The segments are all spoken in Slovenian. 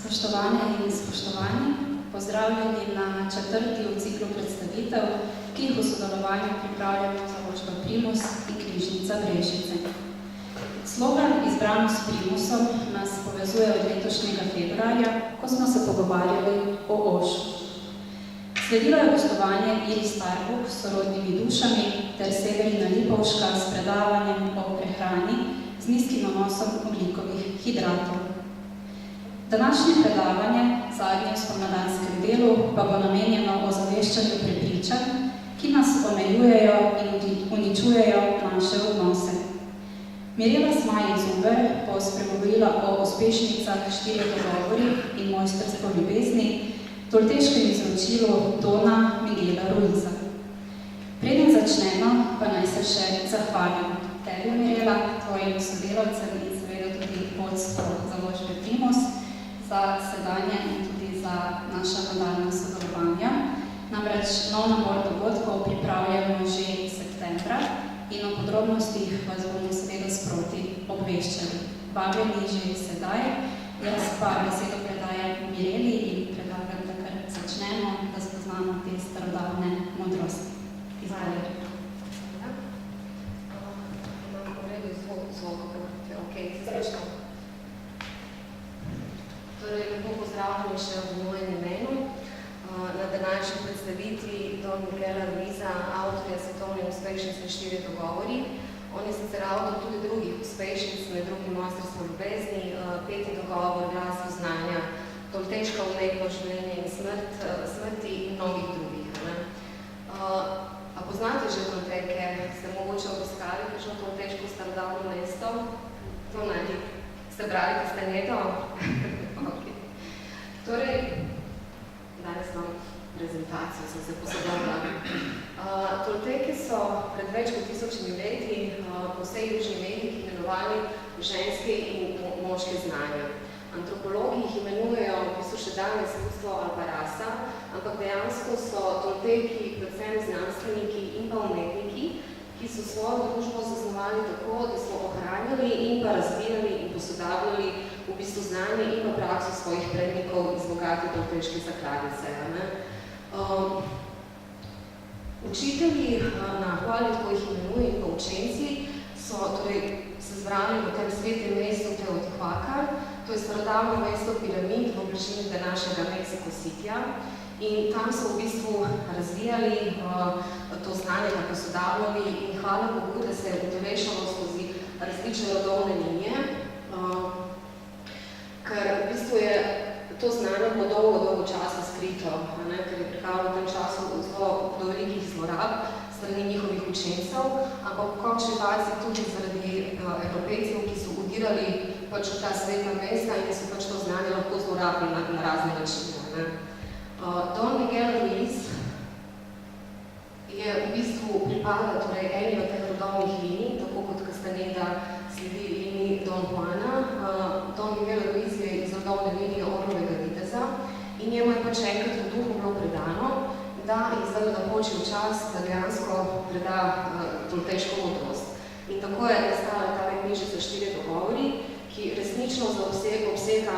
Spoštovane in spoštovani, pozdravljeni na četrti v ciklu predstavitev, ki jih v sodelovanju pripravljamo založba Primus in knjižnica Brežice. Slogan Izbrano s Primusom nas povezuje od letošnjega februarja, ko smo se pogovarjali o Ošu. Sledilo je gostovanje Iris Starbuk s sorodnimi dušami ter Severina Lipovška s predavanjem o prehrani z nizkim nanosom ogljikovih hidratov. Današnje predavanje, zadnje v spomladanskem delu, pa bo namenjeno ozaveščanju prepričanj, ki nas omejujejo in uničujejo naše odnose. Mirela Smajec-Zuber bo spregovorila o uspešnicah Štirje dogovori in Mojstrstvo ljubezni, tolteškem izročilu Dona Miguela Ruiza. Preden začnemo, pa naj se še zahvalim tebi, Mirela, tvojim sodelavcem in seveda tudi vodstvu založbe Primus za sedanje in tudi za naša nadaljnja sodelovanja. Namreč nov nabor dogodkov pripravljamo že septembra in o podrobnostih vas bomo seveda sproti obveščali. Vabljeni že sedaj, jaz pa besedo predajam Mireli in predlagam, da kar začnemo, da spoznamo te starodavne modrosti. Izvolite. Imam v redu zvok, ok, srečno. Torej, lepo pozdravljeni še v mojem imenu. Na današnji predstavitvi Don Miguela Ruiza, avtorja svetovne uspešnice Štirje dogovori. On je sicer avtor tudi drugih uspešnic, med drugim Mojstrstvo ljubezni, Peti dogovor, Glas znanja, Tolteška umetnost življenja in smrti in mnogih drugih. A poznate že Tolteke? Ste mogoče obiskali kakšno tolteško starodavno mesto? To ne. Ste brali Castanedo? Okay. Torej, danes imam prezentacijo, sem se posodobila. Tolteke so pred več kot 1000 leti po vsej Južni Ameriki imenovali ženske in moške znanja. Antropologi jih imenujejo, ki so še danes ljudstvo ali pa rasa, ampak dejansko so Tolteki predvsem znanstveniki in pa umetniki, ki so svojo družbo zasnovali tako, da so ohranjali in pa razvijali in posodabljali v bistvu znanje in pa prakso svojih prednikov iz bogate tolteške zakladice. Učitelji na hvali, tako jih imenuje, in pa učenci so torej se zbrali v tem svetem mestu Teotihuacan, to je starodavno mesto piramid v bližini današnjega Mexico Cityja. In tam so v bistvu razvijali to znanje, kako so davljali in hvala Bogu, da se je utelešalo skozi različne rodovne linije, ker v bistvu je to znanje bilo dolgo časa skrito, ker je prihajalo v tem času do velikih zlorab strani njihovih učencev, ampak v končni fazi tudi zaradi Evropejcev, ki so udirali pač v ta sveta mesta in so pač to znanje lahko zlorabili na razne načine. Don Miguel Ruiz je v bistvu pripada torej eni od teh rodovnih linij, tako kot Castaneda sledi liniji Don Juana. Don Miguel Ruiz je iz rodovne linije Orlovega viteza in njemu je pač enkrat v duhu bilo predano, da je zdaj napočil čas, da dejansko preda tolteško modrost. In tako je nastala ta knjižica Štirje dogovori, ki resnično obsega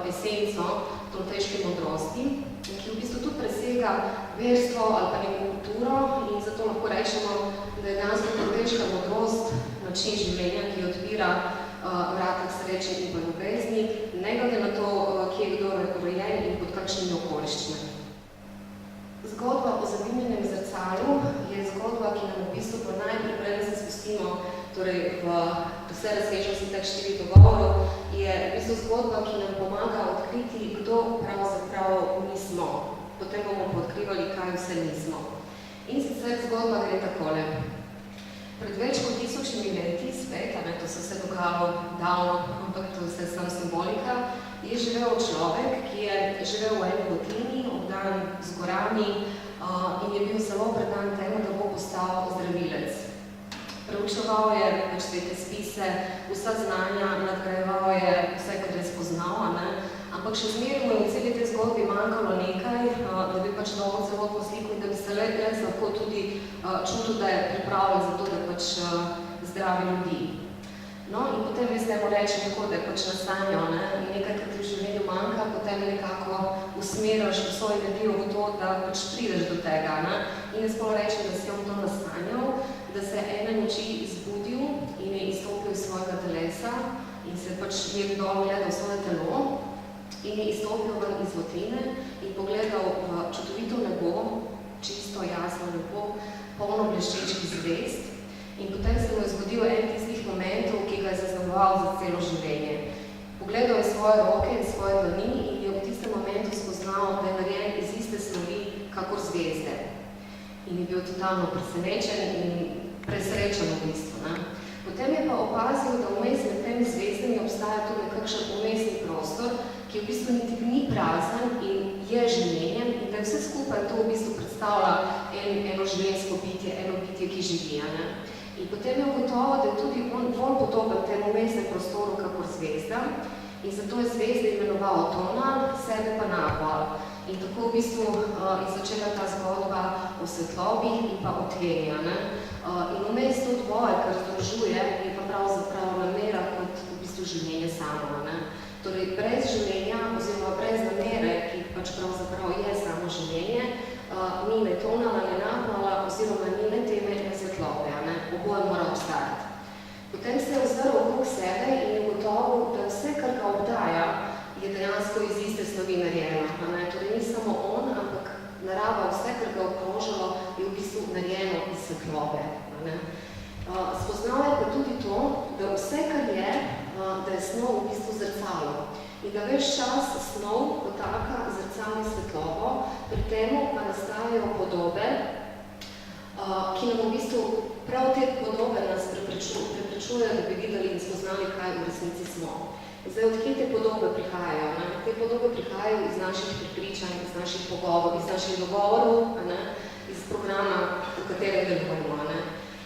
esenco tolteške modrosti, ki v bistvu tudi presega verstvo ali pa neko kulturo in zato lahko rečemo, da je dejansko tolteška modrost način življenja, ki odpira vrata k sreči in pa ljubezni, ne glede na to, kje je kdo rojen in pod kakšnimi okoliščinami. Zgodba o zavinjenem zrcalu je zgodba, ki nam v bistvu najprej preden se spustimo torej v vse razsežnosti teh štirih dogovorov, je v bistvu zgodba, ki nam pomaga odkriti, kdo pravzaprav nismo. Potem bomo odkrivali, kaj vse nismo. In sicer zgodba gre takole. Pred več kot 1000 leti, spet, to se vse dogajalo davno, ampak to je vse sam simbolika, je živel človek, ki je živel v eni votlini, obdan z gorami in je bil zelo predan temu, da bo postal zdravilec. Preučeval je več svete spise, vsa znanja, nadgrajeval je vse, kar je spoznal, ampak še zmeraj mu je v celi tej zgodbi manjkalo nekaj, da bi pač dovolj celotno sliko in da bi se res lahko tudi čutil, da je pripravljen za to, da pač zdravi ljudi. No, in potem jaz temu rečem tako, da je pač nastanjo, ne, in nekaj, kar ti v življenju manjka, potem nekako usmeriš svojo energijo v to, da pač prideš do tega, ne. In jaz pa rečem, da si on to nastanjal, da se ene noči zbudil in je izstopil iz svojega telesa in se pač je dol gledal svoje telo in je izstopil ven iz votline in pogledal v čudovito nebo, čisto jasno nebo, polno bleščečih zvezd. In potem se mu je zgodil en tistih momentov, ki ga je zaznamoval za celo življenje. Pogledal je svoje roke in svoje dlani in je v tistem momentu spoznal, da je narejen iz iste snovi, kakor zvezde. In je bil totalno presenečen in presrečen v bistvu. Ne? Potem je pa opazil, da vmes med temi zvezdami obstaja tudi nekakšen umestni prostor, ki v bistvu niti ni prazen in je življenjem in da vse skupaj to v bistvu predstavlja eno življenjsko bitje, eno bitje, ki živi. Ne? In potem je ugotovil, da je tudi on bolj podoben temu umestnem prostoru, kakor zvezda in zato je zvezde imenoval Tonal, sebe pa Nabal. In tako v bistvu je začela ta zgodba o svetlobi in pa o temi. In vmes to dvoje, kar združuje, je pa pravzaprav namera kot v bistvu življenje samo. Ne? Torej, brez življenja oziroma brez namere, ki pač pravzaprav je samo življenje, ni ne Tonala, ne Nabala oziroma ni ne teme, ne svetlobe. Oboje mora obstajati. Potem se je ozrl okrog sebe in je ugotovil, da vse, kar ga obdaja, je dejansko iz iste snovi narejeno. Torej, ni samo on, ampak narava, vse, kar ga okrožalo, je v bistvu narejeno iz svetlobe. Spoznal je pa tudi to, da vse, kar je, da je snov v bistvu zrcalo. In da ves čas snov potaka zrcalno svetlobo, pri temu pa nastajajo podobe, ki nam v bistvu prav te podobe nas preprečujejo, da bi videli in spoznali, kaj v resnici smo. Zdaj, odkje te podobe prihajajo? Ne? Te podobe prihajajo iz naših prepričanj, iz naših pogovorov, iz naših dogovorov, iz programa, v katerem delujemo.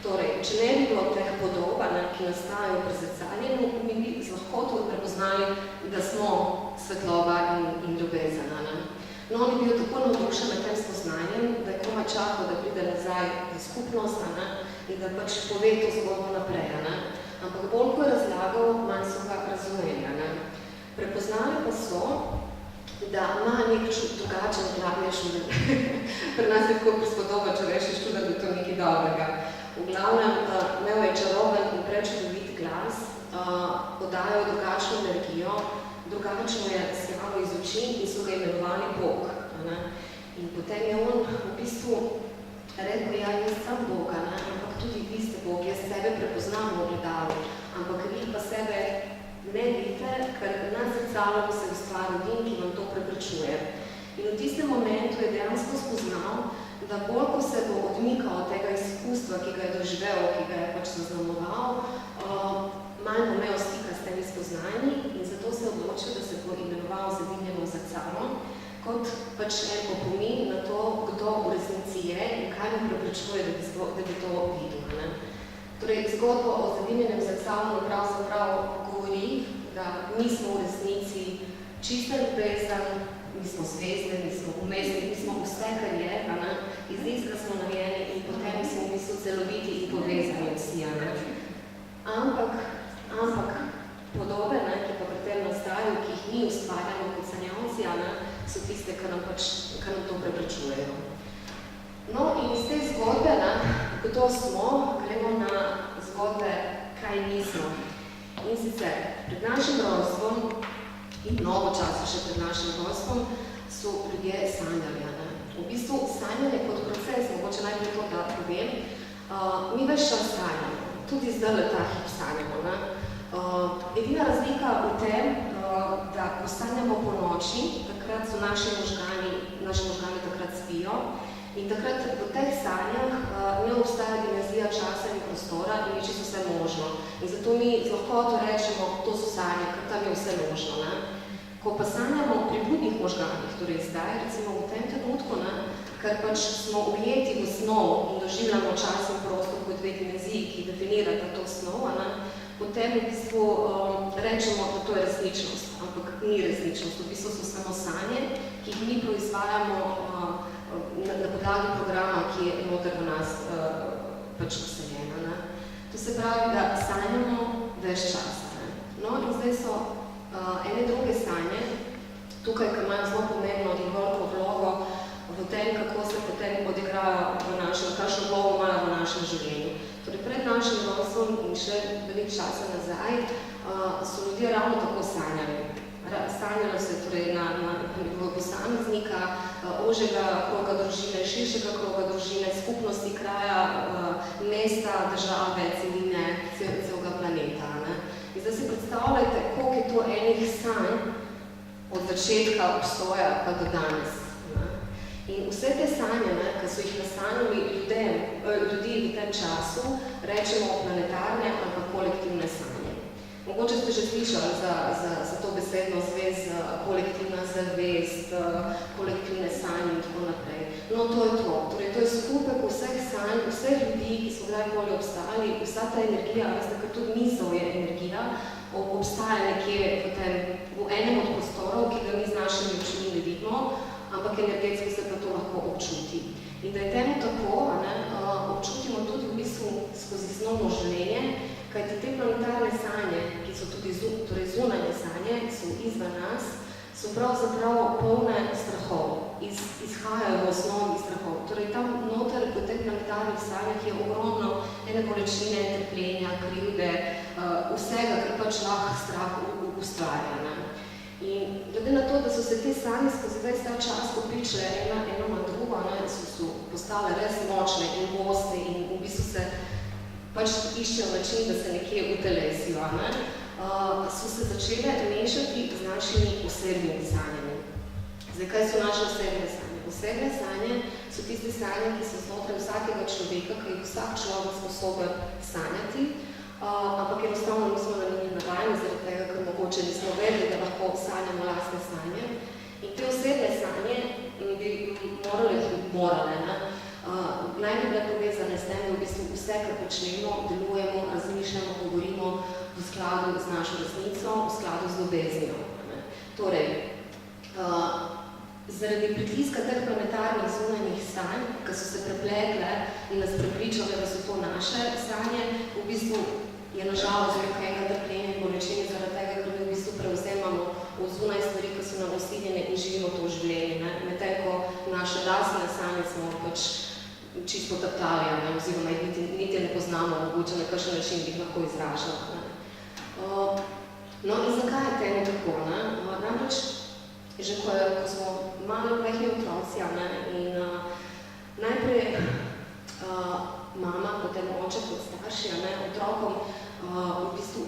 Torej, če ne bi bilo teh podob, ki nastajajo pri zrcaljenju, mi bi z lahkoto prepoznali, da smo svetloba in ljubezen. No, on je bil tako navdušen nad tem spoznanjem, da je komaj čakal, da pride nazaj v skupnost in da pač pove to zgodbo naprej. Ampak bolj, ko je razlagal, manj so ga razumeli. Prepoznali pa so, da ima nek drugačen glavneš, pri nas je tako prispodoba, če rečeš čuda, da je to nekaj dobrega. V glavnem, imel je čaroben in prečudovit glas, podajajo drugačno energijo, drugačno je sjalo iz oči in so ga imenovali Bog. In potem je on v bistvu rekel, ja, jaz sem Bog, ampak tudi vi ste Bog, jaz sebe prepoznam v ogledalu, ampak vi pa sebe ne vidite, ker na zrcalu se ustvari din, ki vam to preprečuje. In v tistem momentu je dejansko spoznal, da bolj, ko se bo odmikal od tega izkustva, ki ga je doživel, ki ga je pač zaznamoval, manj bo imel stika s temi spoznanji in zato se je odločil, da se bo imenoval Zedinjeno zrcalo, kot pač en opomin na to, kdo v resnici je in kaj mu preprečuje, da bi to videl. Torej, zgodbo o Zedinjenem zrcalu pravzaprav govori, da mi smo v resnici čista ljubezen, mi smo zvezde, mi smo umestni, mi smo vse, kar je, iz istega smo narejeni in potem smo v bistvu celoviti in povezani vsi. Ampak podobe, ki pa pri tem nastajajo, ki jih mi ustvarjamo kot sanjavci, so tiste, kar nam to preprečujejo. No, in iz te zgodbe, kdo smo, gremo na zgodbe, kaj nismo. In sicer, pred našim rojstvom in mnogo časa še pred našim rojstvom so ljudje sanjali. V bistvu sanjanje kot proces, mogoče najprej to, da povem, mi ves čas sanjamo, tudi zdaj ta hip sanjamo. Edina razlika v tem, da ko sanjamo po noči, takrat so naši možgani takrat spijo in takrat v teh sanjah ne obstaja dimenzija časa in prostora in je čisto vse možno. In zato mi z lahkoto rečemo, to so sanje, ker tam je vse možno. Ko pa sanjamo pri budnih možganih, torej zdaj, recimo v tem trenutku, ker pač smo ujeti v snov in doživljamo čas in prostor kot dve dimenziji, ki definirata to snov, potem v bistvu rečemo, da to je resničnost, ampak ni resničnost. V bistvu so samo sanje, ki jih mi proizvajamo na podlagi programa, ki je noter v nas pač vseljen. To se pravi, da sanjamo, da ves čas. No, in zdaj so ene druge sanje, tukaj, ki imajo zelo pomembno in veliko vlogo v tem, kako se potem odigrajo kakšno vlogo imajo v našem življenju. Torej, pred našim rojstvom in še veliko časa nazaj so ljudje ravno tako sanjali. Sanjalo se torej v posameznika, ožjega kroga družine, širšega kroga družine, skupnosti, kraja, mesta, države, celine, celega planeta. In zdaj si predstavljajte, koliko je to enih sanj od začetka obstoja pa do danes. In vse te sanje, ki so jih nasanjali ljudi v tem času, rečemo planetarne ali pa kolektivne sanje. Mogoče ste že slišali za to besedno zvez, kolektivna zavest, kolektivne sanje in tako naprej. No, to je to. Torej, to je skupek vseh sanj, vseh ljudi, ki so kdajkoli obstali, vsa ta energija, veste, ker tudi misel je energija, obstaja nekje v enem od prostorov, ki ga mi z našimi očmi ne vidimo, ampak energetsko se pa to lahko občuti. In da je temu tako, občutimo tudi v bistvu skozi snovno življenje, kajti te planetarne sanje, ki so tudi zunanje sanje, so izven nas, so pravzaprav polne strahov, izhajajo v osnovi strahov. Torej, tam noter v teh planetarnih sanjah je ogromno ene bolečine, trpljenja, krivde, vsega, kar pač lahko strah ustvarja. In glede na to, da so se te sanje skozi ves ta čas kopičile ena na drugo, so postale res močne in goste in v bistvu se pač iščejo način, da se nekje utelesijo, so se začele mešati z našimi osebnimi sanjami. Zdaj, kaj so naše osebne sanje? Osebne sanje so tiste sanje, ki so znotraj vsakega človeka, ki jih vsak človek sposoben sanjati, ampak enostavno nismo na njih navajeni, zaradi tega, ker mogoče nismo vedeli, da lahko sanjamo lastne sanje. In te osebne sanje bi morale, naj bi bile povezane s tem, da v bistvu vse, kar počnemo, delujemo, razmišljamo, govorimo v skladu z našo resnico, v skladu z ljubeznijo. Torej, zaradi pritiska teh planetarnih zunanjih sanj, ki so se prepletle in nas prepričale, da so to naše sanje, v bistvu je nažalost veliko enega trpljenja in bolečine zaradi tega, ker mi v bistvu prevzemamo od zunaj stvari, ki so nam usiljene in živimo to življenje. Medtem ko naše lastne sanje smo pač čisto potaptali, oziroma niti ne poznamo, mogoče na kakšen način bi jih lahko izražali. No in zakaj je temu tako? Namreč, že ko smo malo mehni otroci, in najprej mama, potem oče kot starši, otrokom v bistvu,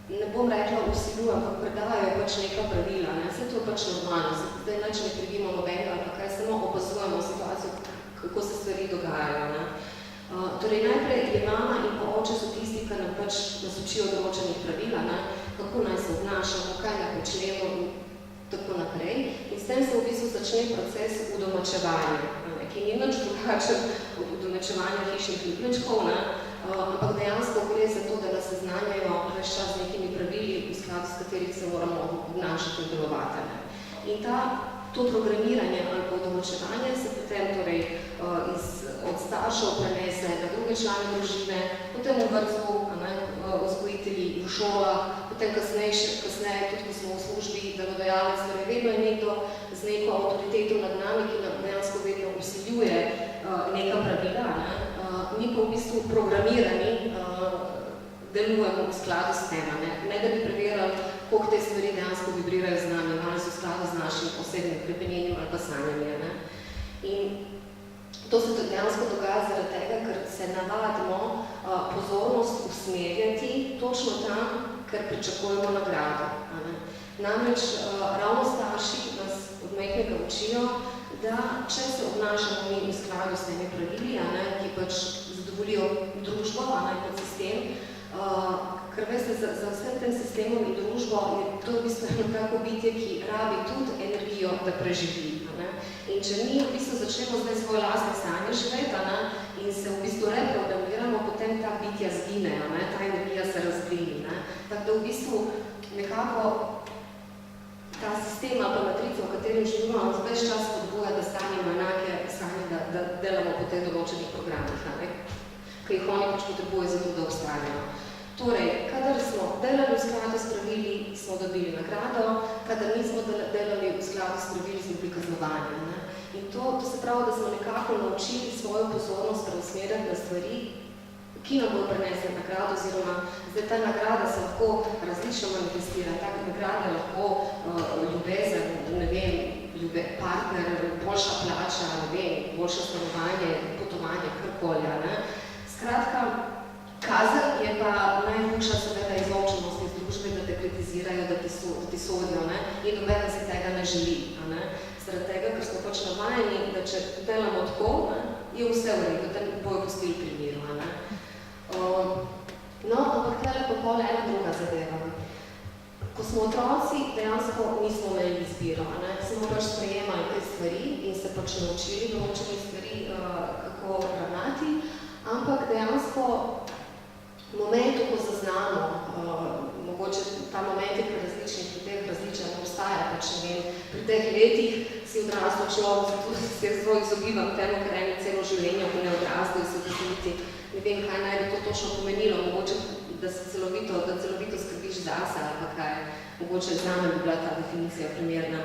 ne bom rekla vsilujem, ampak predajajo pač neka pravila, vse to je pač normalno, zdaj nič ne krivimo nobenega, ampak kaj samo opazujemo situacijo, kako se stvari dogajajo. Torej, najprej je mama in pa oče so tisti, ki nam pač nas učijo določenih pravil, kako naj se obnašamo, kaj naj počnemo in tako naprej. In s tem se v bistvu začne proces udomačevanja, ki ni nič drugačen od udomačevanja hišnih ljubljenčkov, ampak dejansko gre za to, da nas seznanjajo ves čas z nekimi pravili, v skladu s katerih se moramo obnašati in delovati. In to programiranje ali pa udomačevanje se potem torej od staršev prenese na druge člane družine, potem v vrtcu, vzgojitelji v šolah, potem kasneje, tudi ko smo v službi, delodajalec, torej vedno je nekdo z neko avtoriteto nad nami, ki nam dejansko vedno vsiljuje neka pravila, mi pa v bistvu programirani delujemo v skladu s tem, ne da bi preverjali, koliko te stvari dejansko vibrirajo z nami, ali so v skladu z našim osebnim krepenjenjem ali pa sanjami. In to se dejansko dogaja zaradi tega, ker se navadimo pozornost usmerjati točno tam, ker pričakujemo nagrado. Namreč ravno starši nas od majhnega učijo, da če se obnašamo mi v skladu s temi pravili, ki pač zadovoljijo družbo, kot sistem, ker veste, za vsem tem sistemom in družbo je to v bistvu nekako bitje, ki rabi tudi energijo, da preživi. In če mi v bistvu začnemo zdaj svoje lastne sanje živeti in se v bistvu reprogramiramo, potem ta bitja zgine, ta energija se razdvini. Tako da v bistvu nekako ta sistem ali pa matrica, v katerem živimo, nas ves čas spodbuja, da stanjamo enake sanje, da delamo po teh določenih programih, ki jih oni pač potrebujejo za to, da obstajajo. Torej, kadar smo smo dobili nagrado, kadar nismo delali v skladu s pravili, smo bili kaznovani. Ne? In to se pravi, da smo nekako naučili svojo pozornost preusmerjati na stvari, ki nam bodo prinesli nagrado, oziroma zdaj ta nagrada se lahko različno manifestira. Taka nagrada je lahko ljubezen, ne vem, partner, boljša plača, ne vem, boljše stanovanje, potovanje, karkoli. Skratka, kazen je pa najboljša seveda izločenost iz družbe, da te kritizirajo, da ti sodijo, ne? In nobeden si tega ne želi. Ne? Zaradi tega, ker smo pač navajeni, da če delamo tako, ne, je vse v redu, da bojo pustili pri miru. No, ampak tele pa pol ena druga zadeva. Ko smo otroci, dejansko nismo imeli izbiro, ne? Smo pač sprejemali te stvari in se pač naučili določenih stvari, kako ravnati, ampak dejansko v momentu, ko zaznamo, mogoče ta moment je pri različnih ljudeh različen, obstaja pač, ne vem, pri teh letih si odrastel človek, zato se zelo izogibam temu, ker eni celo življenje, ko ne odrastel in se dosliti, ne vem, kaj naj bi to točno pomenilo, mogoče, da celovito skrbiš zase, ali pa kaj, mogoče zame bi bila ta definicija primerna.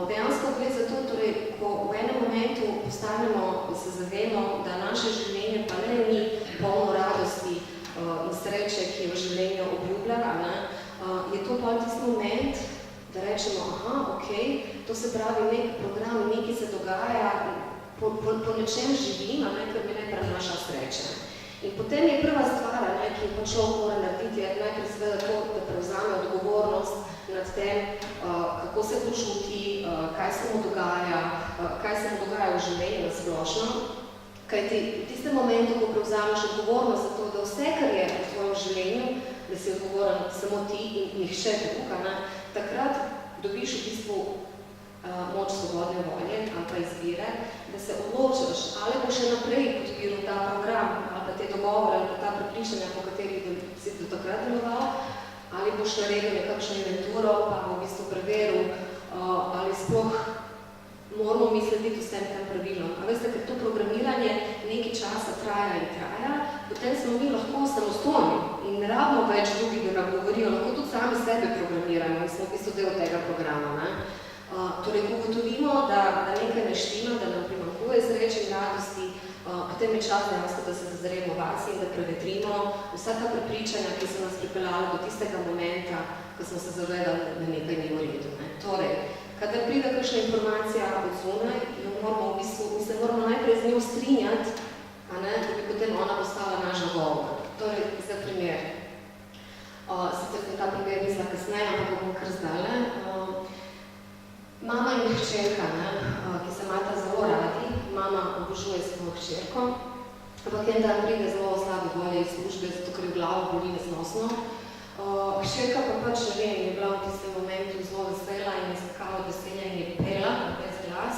Dejansko gre za to, torej, ko v enem momentu postavimo, se zavemo, da naše življenje pa ne ni polno radosti in sreče, ki je v življenju obljubljala, je to pa tisti moment, da rečemo, aha, ok, to se pravi nek program, nekaj se dogaja, po nečem živim, ker mi ne prenaša sreče. In potem je prva stvar, ki pa človek mora narediti, je najprej seveda to, da prevzame odgovornost nad tem, kako se počuti, kaj se mu dogaja v življenju nasplošno. Kajti v tistem momentu, ko prevzameš odgovornost za to, da vse, kar je v tvojem življenju, da si odgovoren samo ti in nihče druga, takrat dobiš v bistvu moč svobodne volje ali pa izbire, da se odločiš, ali bo še naprej podpiral ta program, ali pa te dogovore, ali pa ta prepričanja, po katerih si do takrat deloval, ali boš naredil nekakšno inventuro, pa v bistvu preveril, ali sploh moramo mi slediti vsem tem pravilom. A veste, ker to programiranje nekaj časa traja in traja, potem smo mi lahko samostojni in ne rabimo več drugih, da nam govorijo, lahko tudi sami sebe programiramo in smo v bistvu del tega programa. Torej, ko ugotovimo, da nekaj ne štima, da nam primanjkuje sreče in radosti, potem je čas dejansko, da se zazremo vasi in da prevetrimo vsa ta prepričanja, ki so nas pripeljali do tistega momenta, ko smo se zavedali, da nekaj ni v redu. Torej, kadar pride kakšna informacija od zunaj, jo moramo v bistvu, mi se moramo najprej z njo strinjati, da bi potem ona postala naš govor. Torej, za primer, sicer sem ta primer mislila kasneje, ampak bom kar zdajle. Mama in hčerka, ki se imata zelo radi, mama obožuje svojo hčerko, ampak en dan pride zelo slabe volje iz službe, zato ker je v glavo boli neznosno. Hčerka pa pač, ne vem, je bila v tistem momentu zelo vesela in je skakala od veselja in je pela, brez glas.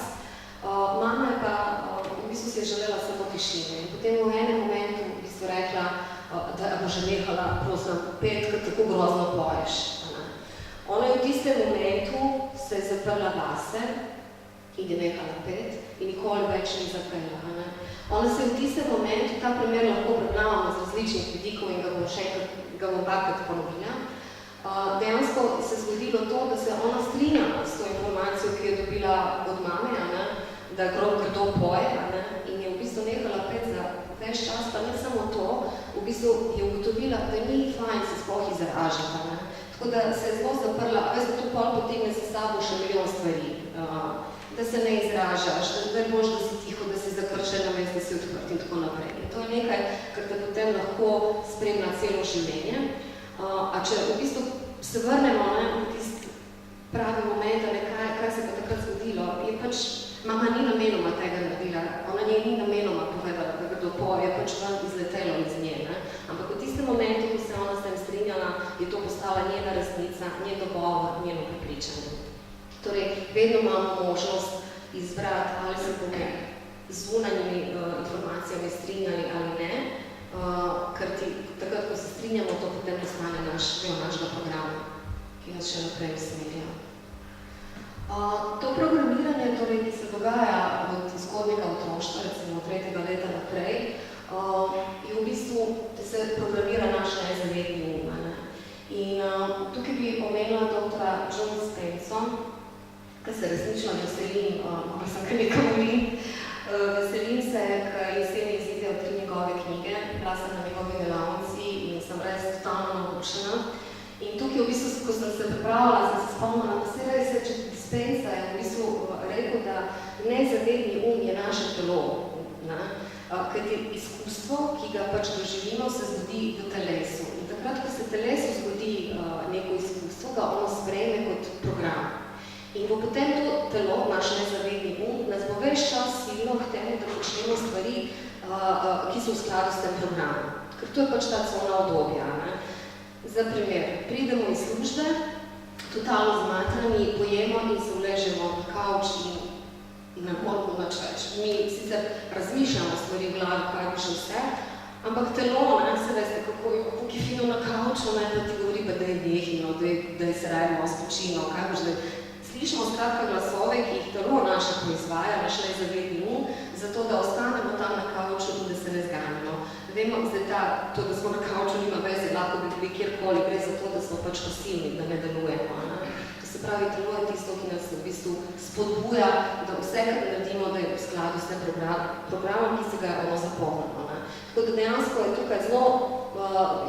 Mama je pa v bistvu si je želela samo tišine in potem v enem momentu v bistvu rekla, da bo že nehala prosim pet, ker tako grozno poješ. Ona je v tistem momentu se je zaprla vase in je nehala pet in nikoli več ni zapela. Ona se je v tistem momentu, ta primer lahko prebnavamo z različnih vidikov in ga bom parkrat ponovila. Dejansko se je zgodilo to, da se ona strinjala s to informacijo, ki je dobila od mame, da grdo poje in je v bistvu nehala pet za več čas, pa ne samo to, v bistvu je ugotovila, da ni fajn se sploh izražati. Tako da se je zelo zaprla, veste, to pol potegne za sabo še milijon stvari, da se ne izražaš, da je možno, da si tiho, da si zakrčen, namesto da si odprt in tako naprej. In to je nekaj, kar te potem lahko spremlja celo življenje. A če v bistvu se vrnemo v tisti pravi moment, kaj se pa takrat zgodilo, je pač, mama ni namenoma tega naredila, ona ni namenoma povedala, da kdo poje, je pač vam izletelo iz nje. Ampak v tistem momentu, ko se ona s tem strinjala, je to postala njena resnica, njen dogovor, njeno prepričanje. Torej, vedno imamo možnost izbrati, ali se bomo z zunanjimi informacijami strinjali ali ne, ker takrat, ko se strinjamo, to potem nastane del našega programa, ki nas še naprej usmerja. To programiranje, torej, ki se dogaja od zgodnjega otroštva, recimo od 3. leta naprej, je v bistvu, da se programira naš nezavedni um. In tukaj bi omenila se resnično veselim, ko sem kar nekaj umim. Veselim se, ker jeseni izidel 3 njegove knjige, bila sem na njegovi delavnici in sem res totalno navdušena. In tukaj, v bistvu, ko sem se pripravila, sem se spomnila, da se res je, če Dispenza je v bistvu rekel, da nezavedni je naše telo. Kajti izkustvo, ki ga pač doživimo, se zgodi v telesu. In takrat, ko se telesu zgodi neko izkustvo, ga ono sprejme kot program. In bo potem to telo, naš nezavedni nas bo ves čas silno k temu, da počnemo stvari, ki so v skladu s tem programom. Ker to je pač ta cona obdobja. Za primer, pridemo iz službe, totalno zmatrani, pojemo in se uležemo na kavč in ne moramo nič več. Mi sicer razmišljamo stvari v glavi, kaj bo še vse, ampak telo, se veste, kako je fino na kavču, pa ti govori, da je nehino, da je se raje malo spočino, kaj boš da. Slišimo skratka glasove, ki jih telo naše proizvaja, naš nezavedni zato da ostanemo tam na kavču in da se ne zganimo. Vemo, zdaj to, da smo na kavču, nima veze, lahko bi bili kjerkoli, gre za to, da smo pač pasivni, da ne delujemo. To se pravi, telo je tisto, ki nas v bistvu spodbuja, da vse, kar naredimo, da je v skladu s tem programom, ki se ga je ono zapomnilo. Tako da dejansko je tukaj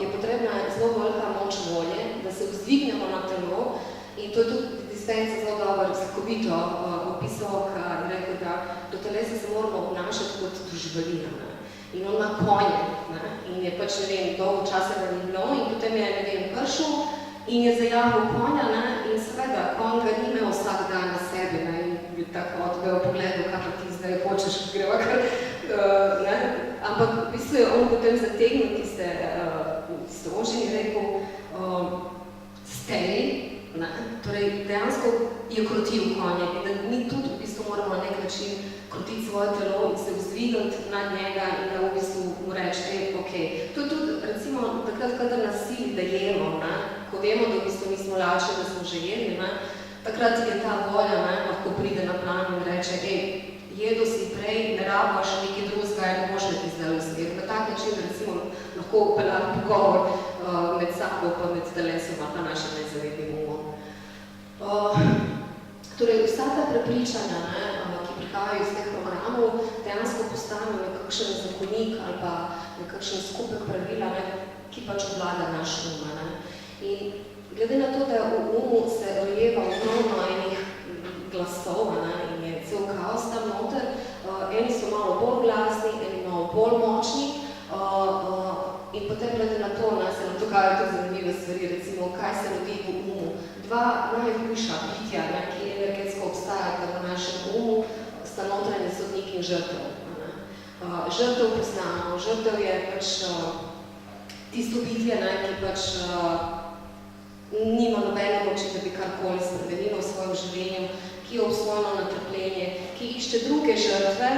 je potrebna zelo velika moč volje, da se vzdignemo na telo in to je tudi Dispenza zelo dobro slikovito opisal, kar je rekel, da do telesa se moramo obnašati kot do živalina. In on ima konje in je pač, ne vem, dolgo časa ga ni bilo in potem je, ne vem, pršel in je zajavil konja in seveda, konj ga ni imel vsak dan na sebi in bi tako odbel pogledal, kaj pa ti zdaj hočeš, ko greva kar, ampak v bistvu je on potem zategnil tiste ožin in rekel stej, torej dejansko je krotil konje in da mi tudi v bistvu moramo na nek način krotiti svoje telo in se vzdigati nad njega in da v bistvu mu reči, ok. To je tudi, recimo, takrat, kadar nas sili, da jemo, ko vemo, da v bistvu nismo lačni, da smo že jedli, takrat je ta volja, lahko pride na plan in reče, jedo si prej, ne rabaš nekaj drugega in ne boš nekaj zdaj usmeriti. Na tak način, da recimo lahko peljati pogovor med sabo pa med telesom pa našim nezavednim umom. Torej, vsa ta prepričanja, ki prihajajo iz teh programov, dejansko postanejo nekakšen zakonik ali pa nekakšen skupek pravila, ki pač obvlada naš In glede na to, da v se rojeva ogromno enih glasov in je cel kaos tam noter, eni so malo bolj glasni, eni malo bolj močni in potem glede na to se nam dogajajo tudi zanimive stvari, recimo, kaj se rodi v Dva najhujša bitja, ki energetsko obstajata v našem sta notranji sodnik in žrtev. Žrtev poznamo, žrtev je pač tisto bitje, ki pač nima nobene moči, da bi karkoli spremenilo v svojem življenju, ki je obsojeno na trpljenje, ki išče druge žrtve,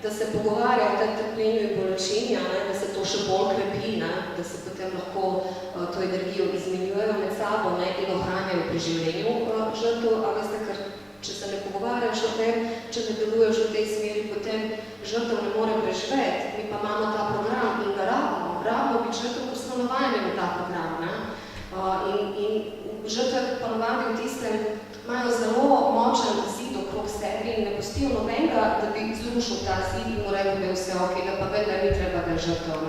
da se pogovarja o tem trpljenju in bolečini, da se to še bolj krepi, da se potem lahko to energijo izmenjujejo med sabo in ohranjajo pri življenju žrtev, a veste, ker če se ne pogovarjaš o tem, če ne deluješ v tej smeri, potem žrtev ne more preživeti. Mi pa imamo ta program in ga rabimo biti žrtev, ker smo navajeni v ta program. In žrtve ponovadi v tistem imajo zelo močen zid okrog sebi in ne pustijo nobenega, da bi zrušil ta zid in mu rekel, da je vse ok, da pa vedno ni treba, da je žrtev,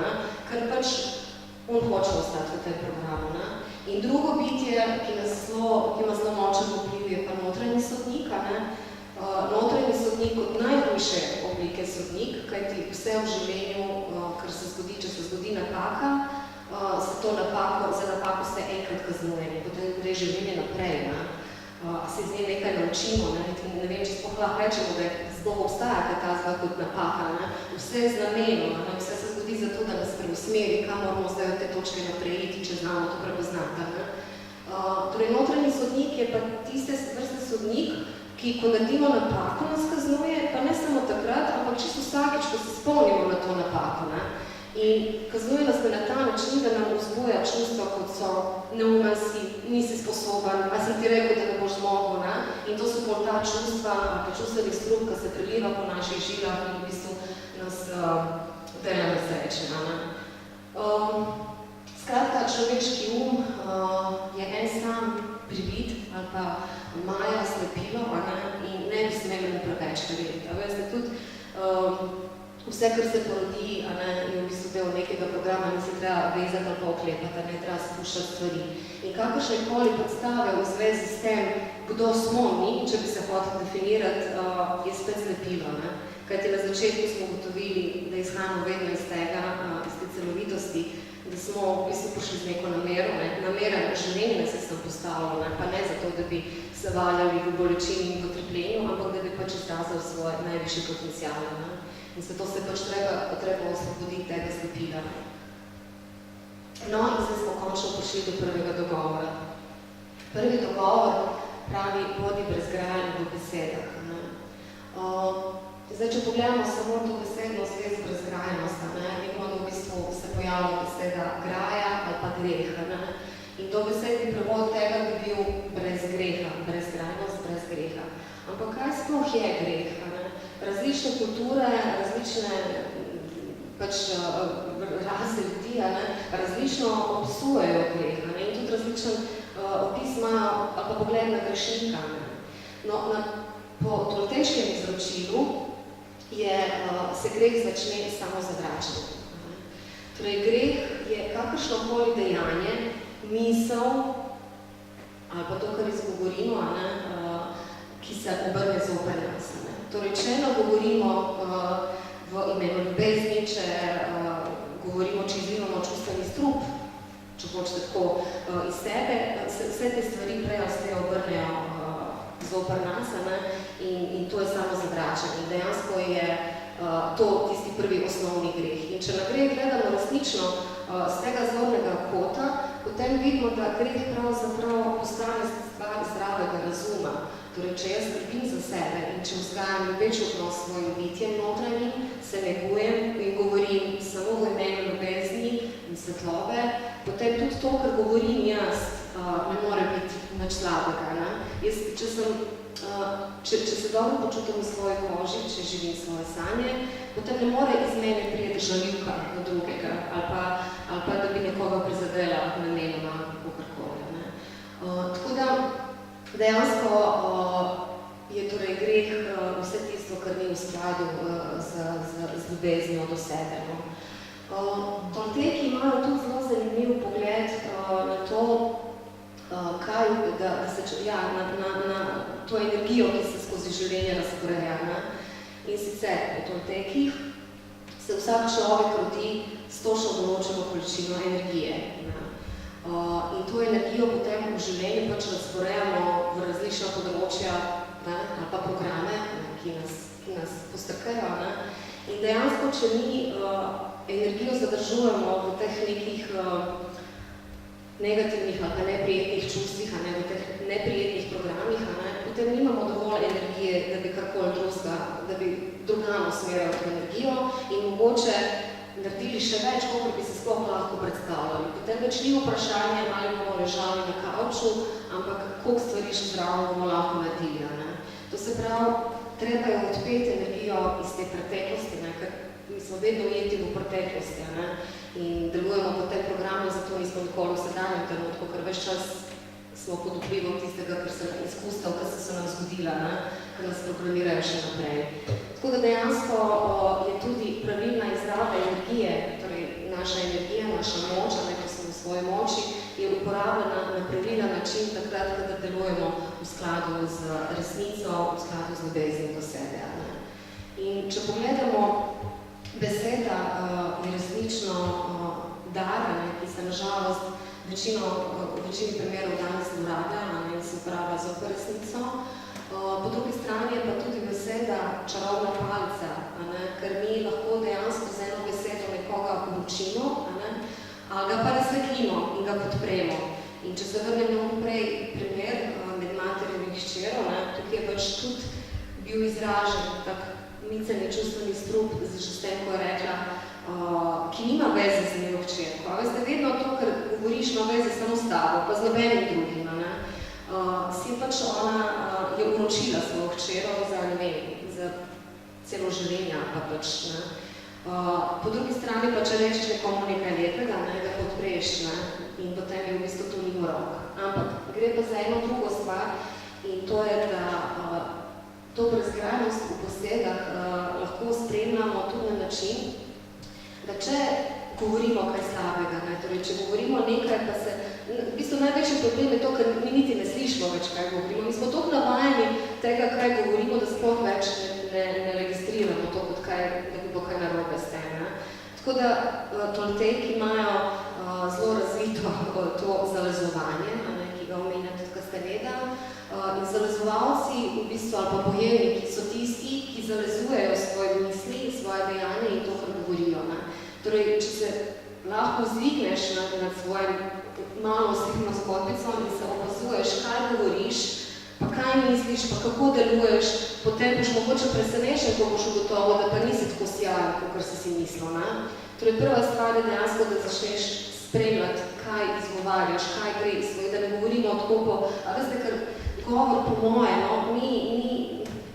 ker pač on hoče ostati v tem programu. In drugo bitje, ki ima zelo močen vpliv, je pa notranji sodnik. Notranji sodnik kot najhujše oblike sodnik, kajti vse v življenju, kar se zgodi, če se zgodi napaka, za napako se enkrat kaznuje in potem gre življenje naprej. Se iz nje nekaj naučimo, ne vem, če sploh lahko rečemo, da sploh obstaja ta zva kot napaka. Vse je z namenom, vse se zgodi zato, da nas preusmeri, kam moramo zdaj od te točke naprej iti, če znamo to prepoznati. Torej, notranji sodnik je pa tiste vrste sodnik, ki, ko naredimo napako, nas kaznuje, pa ne samo takrat, ampak čisto vsakič, ko se spomnimo na to napako. In kaznuje nas na ta način, da nam vzbuja čustva, kot so neumen si, nisi sposoben, a sem ti rekel, da ne boš zmogel, in to so bolj ta čustva, pa čustveni strup, ki se preliva po naših žilah in v bistvu nas dela nesreče. Skratka, človeški je en sam privid, ali pa maja slepilo, in ne bi smeli mu preveč verjeti. Veste, tudi vse, kar se porodi, je v bistvu del nekega programa, ni se treba vezati ali pa oklepati, ne treba spuščati stvari. In kakršnekoli predstave v zvezi s tem, kdo smo mi, če bi se hoteli definirati, je spet slepilo. Kajti na začetku smo ugotovili, da izhajamo vedno iz tega, iz te celovitosti, da smo v bistvu prišli z neko namero. Namera življenja nas je sem postavila, pa ne zato, da bi se valjali v bolečini in potrpljenju, ampak da bi pač izrazili svoje najvišje potenciale. In zato se pač treba osvoboditi tega slepila. No, in zdaj smo končno prišli do prvega dogovora. Prvi dogovor pravi, bodi brezgrajen v besedah. Zdaj, če pogledamo samo to besedno zvez brezgrajenost, vidimo, da v bistvu se pojavlja beseda graja ali pa greh. In to besedni prevod tega bi bil brez greha, brezgrajnost, brez greha. Ampak kaj sploh je greh? Različne kulture, različne rase ljudi, različno obsujejo greh, in tudi različen opis imajo ali pa pogled na grešnika. No, po tolteškem izročilu se greh začne samo zavračanjem. Torej, greh je kakršnokoli dejanje, misel ali pa to, kar izgovorimo, ki se obrne zoper nas. Torej, če nagovorimo v imenu ljubezni, če govorimo, če izvimamo čustveni strup, če hočete tako iz sebe, vse te stvari prej se obrnejo zoper nas, in to je samo zavračanje. Dejansko je to tisti prvi osnovni greh. In če na greh gledamo resnično z tega zornega kota, potem vidimo, da greh pravzaprav postane stvar zdravega razuma. Torej, če jaz skrbim za sebe in če vzgajam ljubeč odnos s svojim bitjem notranjim, se negujem in govorim samo v imenu ljubezni in svetlobe, potem tudi to, kar govorim jaz, ne more biti nič slabega. Če se dobro počutim v svoji koži, če živim svoje sanje, potem ne more iz mene prijeti žalivka na drugega ali pa da bi nekoga prizadela namenoma kakorkoli. Tako da dejansko je torej greh vse tisto, kar ni v skladu z ljubeznijo do sebe. Tolteki imajo tudi zelo zanimiv pogled na to, na to energijo, ki se skozi življenje razporeja. In sicer po toltekih se vsak človek rodi s točno določeno količino energije. In to energijo potem v življenju pač razporejamo v različna področja ali pa programe, ki nas postrkajo. In dejansko, če mi energijo zadržujemo v teh nekih negativnih ali pa neprijetnih čustvih, v teh neprijetnih programih, potem nimamo dovolj energije, da bi karkoli drugega, da bi drugam usmerjali to energijo in mogoče naredili še več, kot bi se sploh lahko predstavljali. Potem več ni vprašanje, ali bomo ležali na kavču, ampak koliko stvari še zraven bomo lahko naredili. To se pravi, treba je odpeti energijo iz te preteklosti, ker mi smo vedno ujeti v preteklosti in delujemo po tem programu, zato nismo nikoli v sedanjem trenutku, ker ves čas smo pod vplivom tistega, kar se nam izkustev, kar se nam zgodila, kar nas programirajo še naprej. Tako da dejansko je tudi pravilna izraba energije, torej naša energija, naša moč, ko smo v svoji moči, je uporabljena na pravilen način takrat, kadar delujemo v skladu z resnico, v skladu z ljubeznijo do sebe. In če pogledamo, beseda je resnično dar, ki se nažalost v večini primerov danes zlorablja in se uporablja zoper resnico. Po drugi strani je pa tudi beseda čarobna palica, ker mi lahko dejansko z eno besedo nekoga poučimo, ali ga pa razsvetlimo in ga podpremo. In če se vrnem mnogo prej primer med materjo in hčerjo, tukaj je pač tudi bil izražen tak miceni čustveni strup, že s tem, ko je rekla, ki nima veze z njeno hčerko. Veste, vedno to, kar govoriš, ima veze samo s tabo, pa z nobenim drugim. Si pač ona je uročila svojo hčero za celo življenje. Po drugi strani pa, če rečeš nekomu nekaj lepega, ga podpreš in potem je v bistvu to ni rok. Ampak gre pa za eno drugo stvar, to je, da to brezgrajnost v posegah lahko spremljamo tudi na način, da če govorimo kaj slabega, torej če govorimo nekaj, pa se, v bistvu največji problem je to, ker mi niti ne slišimo več, kaj govorimo. Mi smo toliko navajeni tega, kaj govorimo, da sploh več ne registriramo to, kot kaj, da bi bilo kaj narobe s tem. Tako da Tolteki imajo zelo razvito to zalezovanje, ki ga omenja tudi Castaneda. In zalezovalci v bistvu, ali pa bojevniki, so tisti, ki zalezujejo svoje misli, svoje dejanje in to, kar govorijo. Torej, če se lahko vzdigneš nad svojim malo osebno zgodbico in se opazuješ, kaj govoriš, pa kaj misliš, pa kako deluješ, potem boš mogoče presenečen, ko boš ugotovil, da pa nisi tako sjajen, kot si mislil. Torej, prva stvar je dejansko, da začneš spremljati, kaj izgovarjaš, kaj gre iz svoje, da ne govorimo tako a veste, ker govor po moje,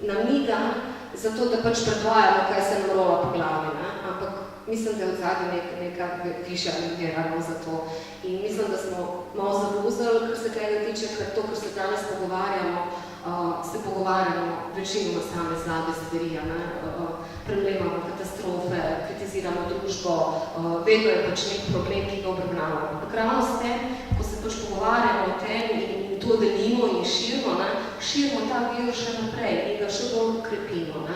nam ni dan zato, da pač predvajamo, kaj se nam rova po glavi, ampak mislim, da je odzadnje neka višja ljudja ravno za to. In mislim, da smo malo zabluzali, kar se tega tiče, ker to, kar se danes pogovarjamo večinoma same slabe stvari, premlemamo katastrofe, kritiziramo družbo, vedno je pač nek problem, ki ga obravnavamo. Ampak ravno s tem, ko se pač pogovarjamo o tem in to delimo in širimo ta vir še naprej in ga še bolj krepimo.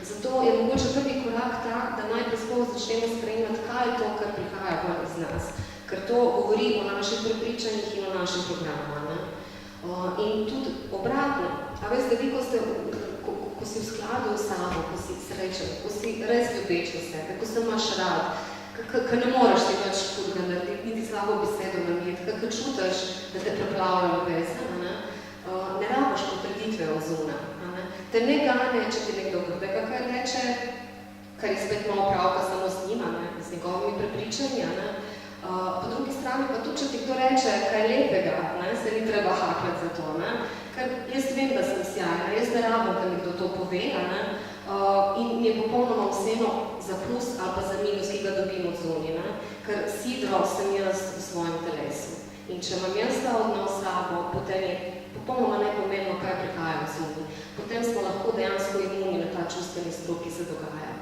Zato je mogoče prvi korak tak, da najprej sploh začnemo spremljati, kaj je to, kar prihaja iz nas. Ker to govori o naših prepričanjih in o naših programah. In tudi obratno. A veste, vi, ko si v skladu s sabo, ko si srečen, ko si res ljubeč v sebe, ko se imaš rad, ko ne moreš ti več hudega narediti, niti slabo besedo nameti, ko čutiš, da te preplavlja ljubezen, ne rabiš potrditve od zunaj. Te ne gane, če ti nekdo grdega kaj reče, kar je spet malo pravka samo z njima, z njegovimi prepričanji. Po drugi strani pa tudi, če ti kdo reče kaj lepega, se ni treba hakljati za to. Ker jaz vem, da sem sjajna, jaz ne rabim, da mi kdo to pove, in mi je popolnoma vseeno za plus ali pa za minus, ki ga dobim od zunaj, ker sidro sem jaz v svojem telesu. In če imam jaz ta odnos s sabo, potem je popolnoma nepomembno, kaj prihaja v zunaj. Potem smo lahko dejansko imuni na ta čustveni struk, ki se dogaja.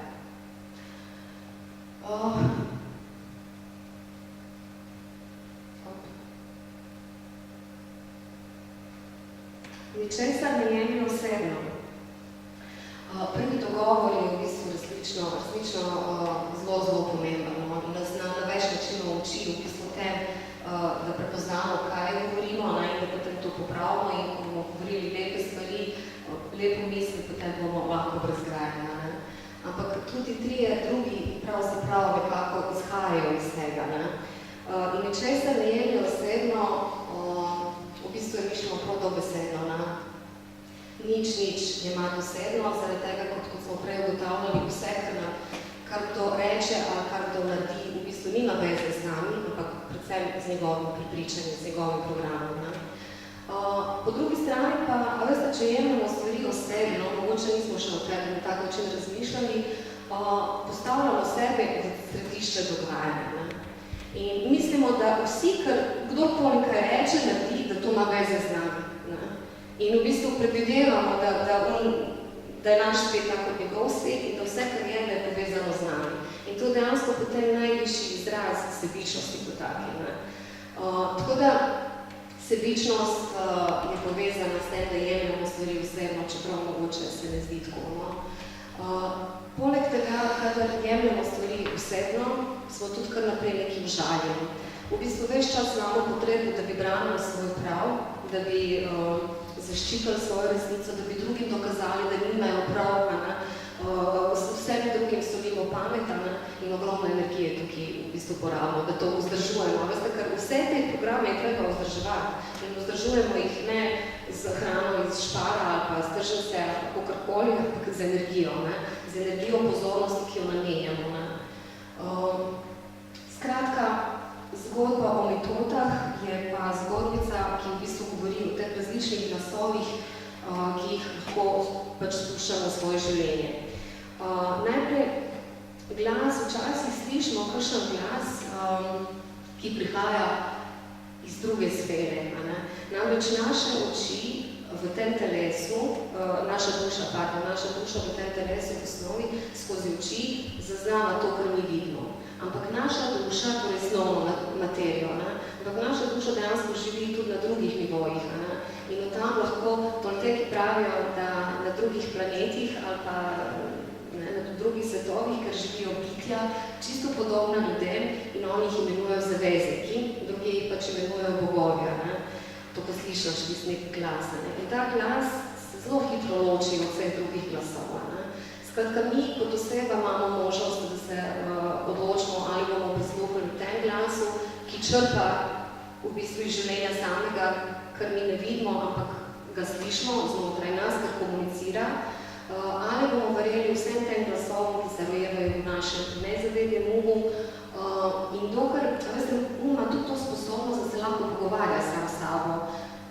Ničesar ne jemlje osebno. Prvi dogovor je v bistvu resnično zelo pomemben in nas na več načinov uči v bistvu tem, da prepoznamo, kaj govorimo in da potem to popravimo in ko bomo govorili lepe stvari, lepo misli, potem bomo lahko brezgrajeni. Ampak tudi trije drugi pravzaprav nekako izhajajo iz tega. In ničesar ne jemlje osebno, v bistvu je mišljeno prav dobesedno. Nič jemati osebno, zaradi tega, kot smo prej ugotavljali, vse, kar kdo reče ali kar kdo naredi, v bistvu nima veze z nami, ampak predvsem z njegovim prepričanjem, z njegovim programom. Po drugi strani pa, veste, če jemljamo stvari osebno, mogoče nismo še odpredno na tak način razmišljali, postavljamo sebe v središče dogajanja. In mislimo, da vsi, kdorkoli kaj reče, naredi, da to ima veze z nami. In v bistvu predvidevamo, da je naš svet tako njegov svet in da vse, kar je povezano z nami. In to dejansko potem najvišji izraz sebičnosti kot taki. Tako da sebičnost je povezana s tem, da jemljamo stvari osebno, čeprav mogoče se ne zdi tako. Poleg tega, kadar jemljamo stvari osebno, smo tudi kar naprej nekim žaljem. V bistvu ves čas imamo potrebu, da bi branili svoj prav, da bi zaščitili svojo resnico, da bi drugim dokazali, da nimajo prav, vsemi drugim solimo pamet in ogromno energije tukaj v bistvu porabimo, da to vzdržujemo. Veste, ker vse te programe je treba vzdrževati in vzdržujemo jih ne z hrano iz špara ali pa z tržnice ali kakorkoli, ampak z energijo pozornosti, ki jo namenjamo. Skratka, zgodba o metodah je pa zgodbica, ki v bistvu govori o teh različnih glasovih, ki jih lahko pač spuščamo v svoje življenje. Najprej glas, včasih slišimo kakšen glas, ki prihaja iz druge sfere. Namreč naše oči v tem telesu, naša duša v tem telesu v osnovi skozi oči zaznava to, kar ni vidno. Ampak naša duša, torej snovno materijo, ampak naša duša dejansko živi tudi na drugih nivojih. In tam lahko tolteki pravijo, da na drugih planetih ali pa na drugih svetovih, ker živijo bitja, čisto podobna ljudem in oni jih imenujejo zavezniki, drugi jih pač imenujejo bogovja. To pa slišiš vis nek glas. In ta glas se zelo hitro loči od vseh drugih glasov. Skratka, mi kot oseba imamo možnost, da se odločimo, ali bomo prisluhnili tem glasu, ki črpa v bistvu iz življenja samega, kar mi ne vidimo, ampak ga slišimo znotraj nas, kar komunicira, ali bomo verjeli vsem tem glasovom, ki se rojevajo v našem nezavednem umu. In dokler, veste, uma tudi to sposobnost, da se lahko pogovarja sam s sabo.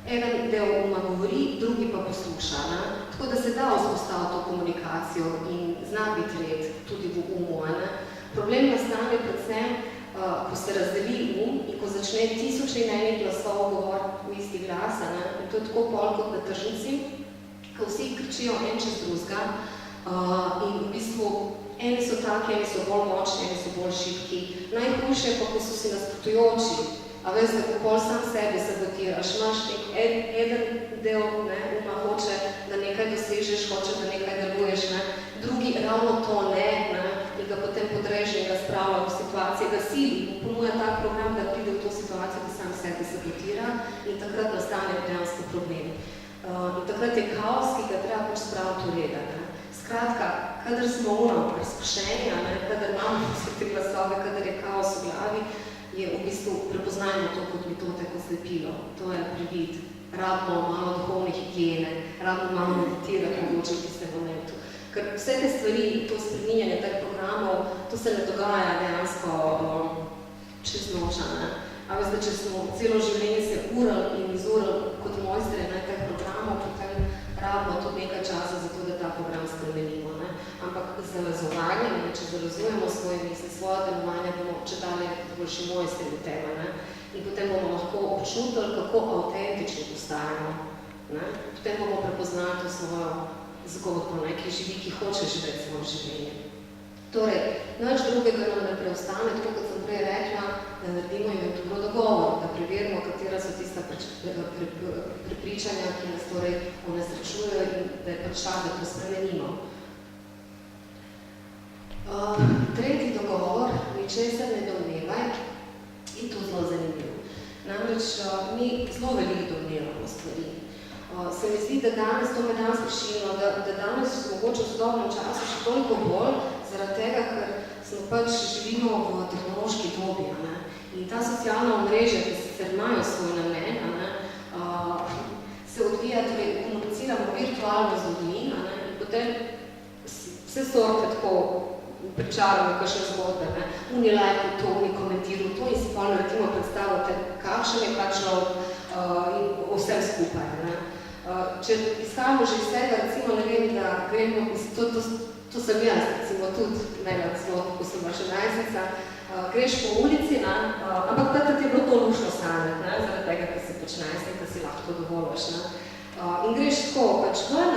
Eden del uma govori, drugi pa posluša. Tako da se da vzpostaviti to komunikacijo in zna biti red tudi v umu. Problem nastane predvsem, ko se razdeli in ko začne tisoče in enih glasov govoriti v isti glas. In to je tako pol kot na tržnici, ko vsi kričijo en čez drugega in v bistvu eni so taki, eni so bolj močni, eni so bolj šibki. Najhujše pa, ko so si nasprotujoči. A veste, ko pol sam sebe sabotiraš, imaš eden del uma hoče, da nekaj dosežeš, hoče, da nekaj deluješ, drugi ravno to ne, in ga potem podreže in ga spravlja v situacije, da sili, ponuja tak program, da pride v to situacijo, da sam sebe sabotira in takrat nastane dejansko problem. In takrat je kaos, ki ga treba pač spraviti v reda. Skratka, kadar smo razpršeni, kadar imamo vse te glasove, kadar je kaos v glavi, je v bistvu prepoznajmo to kot metote, kot slepilo. To je privid. Rabimo malo duhovne higiene, rabimo malo meditirati mogoče v tistem momentu. Ker vse te stvari, to spreminjanje teh programov, to se ne dogaja dejansko čez noč. A veste, če smo celo življenje se urali in izurali kot mojstre teh programov, potem rabimo tudi nekaj časa za to, da ta program spremenimo. Ampak z zalazovanjem, če zalazujemo svoje misli, svoje delovanje, bomo čedalje boljši mojstri v tem. In potem bomo lahko občutili, kako avtentični postajamo. Potem bomo prepoznali to svojo zgodbo, ki živi, ki hoče živeti svoje življenje. Torej, nič drugega nam ne preostane, tako kot sem prej rekla, da naredimo inventuro dogovor, da preverimo, katera so tista prepričanja, ki nas torej onesrečujejo in da je pač čas, da to spremenimo. Tretji dogovor, ničesar ne domnevaj, in to zelo zanimivo. Namreč mi zelo veliko domnevamo stvari. Se mi zdi, da danes, to me danes prišilno, da danes mogoče v sodobnem času še toliko bolj, zaradi tega, ker smo pač živimo v tehnološki dobi. In ta socialna omrežja, ki sicer imajo svoj namen, se odvija, torej komuniciramo virtualno z ljudmi in potem vse sorte tako pričaramo kakšne zgodbe. Oni lajko to, oni komentiral to in si pa naredimo predstavljate, kakšen je kakšno in vsem skupaj. Če izhajamo že iz tega, recimo, ne vem, da gremo, to sem jaz, recimo, tudi, ko sem bila še najstnica, greš po ulici, ampak takrat je bilo to lušno sanjati, zaradi tega, ker si pač najstnik, da si lahko dovoliš. In greš tako pač ven,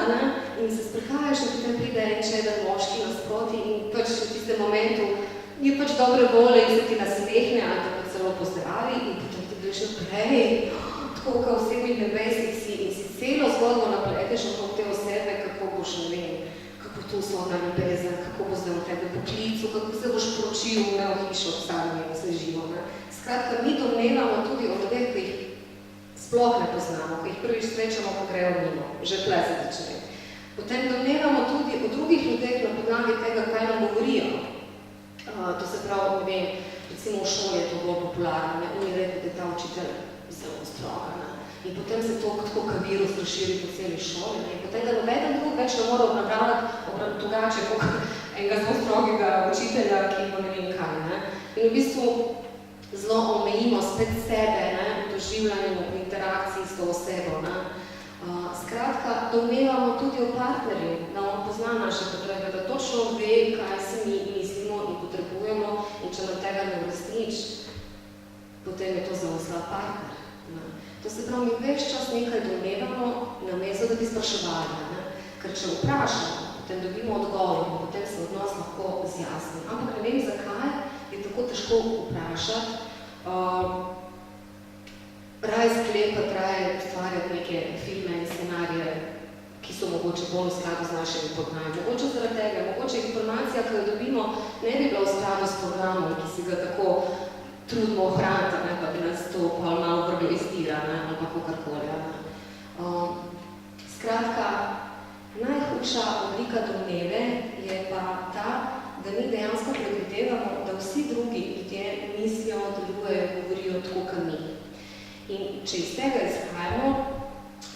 in se sprehajaš in potem pride eden moški nasproti in pač v tistem momentu je pač dobre volje in se ti nasmehne ali te pa celo pozdravi in potem ti greš naprej, tako kao v vsemi nebesih si in si celo zgodbo napleteš okrog te osebe, kako boš, ne vem, kako to uslovna ljubezen, kako bo zdaj v tebe poklicu, kako se boš poročil v hišo obstajanje, vse živo. Skratka, mi domnevamo tudi o ljudeh, ki jih sploh ne poznamo, ko jih prvič srečamo, ko grejo mimo, že tle se začne. Potem domnevamo tudi o drugih ljudeh na podlagi tega, kaj nam govorijo. To se pravi, ne vem, recimo v šoli je to bolj popularno, oni rekel, da je ta učitelj zelo stroga. In potem se to tako kot virus razširi po celi šoli. In potem, da nobeden drug več ne mora obravnavati drugače kot enega zelo strogega učitelja, ki ima ne vem kaj. In v bistvu zelo omejimo spet sebe v doživljanju, v interakciji s to osebo. Skratka, domnevamo tudi o partnerju, da on pozna naše potrebe, da točno ve, kaj si mi mislimo in potrebujemo in če nam tega ne uresnič, potem je to zelo slab partner. To se pravi, mi več čas nekaj domnevamo, namesto da bi spraševali. Ne? Ker če vprašamo, potem dobimo odgovor in potem se odnos lahko zjasni. Ampak ne vem, zakaj je tako težko vprašati, raje sklepati, raje ustvarjati neke filme in scenarije, ki so mogoče bolj v skladu z našimi pognanji. Mogoče zaradi tega, mogoče informacija, ki jo dobimo, ne bi bila v skladu s programom, ki si ga tako trudimo ohraniti, ne, pa bi nas to malo vrglistira, ali pa kakorkoli. Skratka, najhujša oblika domneve je pa ta, da mi dejansko predvidevamo, da vsi drugi ljudje mislijo, delujejo, govorijo tako, kot mi. In če iz tega izhajamo,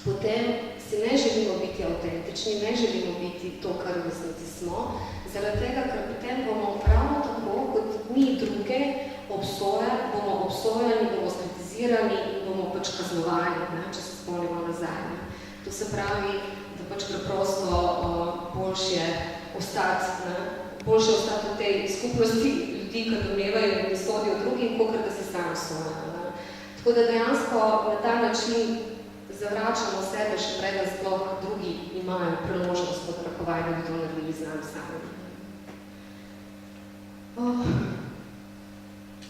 potem si ne želimo biti avtentični, ne želimo biti to, kar v resnici smo, zaradi tega, ker potem bomo ravno tako, kot mi druge bomo obsojani, bomo skritizirani in bomo pač kaznovani, ne, če se spomnimo nazaj. Ne. To se pravi, da pač preprosto boljše ostati v tej skupnosti ljudi, ki domnevajo in ne sodijo drugim, kakor da se sam sojajo. Tako da dejansko na ta način zavračamo sebe, še preda sploh drugi imajo priložnost pod rakovaj, da bi to naredili z nami sami.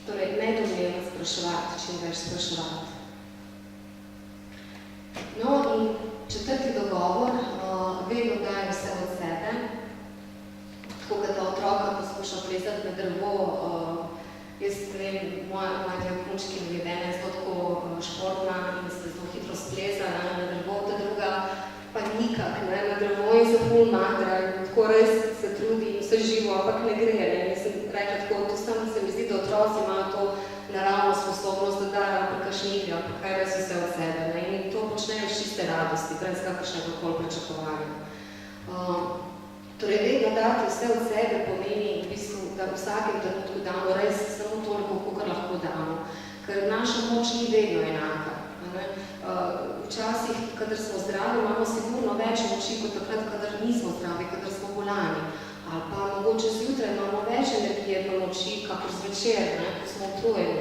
Torej, ne domnevno spraševati, čim več spraševati. No in četrti dogovor, vedno daje vse od sebe, tako kot da otroka poskuša plezati na drevo. Jaz vem, moja dve punčki navedena je zelo tako športna in se zelo hitro spleza na drevo, ta druga pa nikak na drevo in se ful madra, tako res se trudi in vse živo, ampak ne gre. Jaz sem rekla tako, to samo se mi zdi, da otroci imajo to naravno sposobnost, da dajo prekašnjivjo, ampak kaj res vse od sebe. Ne? In to počnejo iz čiste radosti, brez kakršnega koli pričakovanja. Torej, vedno dati vse od sebe pomeni v bistvu, da v vsakem trenutku damo res samo toliko, kolikor lahko damo. Ker naša moč ni vedno enaka. Včasih, kadar smo zdravi, imamo sigurno več moči kot takrat, kadar nismo zdravi, kadar smo bolani. Ali pa mogoče zjutraj imamo več energije pa moči, kakor zvečer, ko smo utrujeni.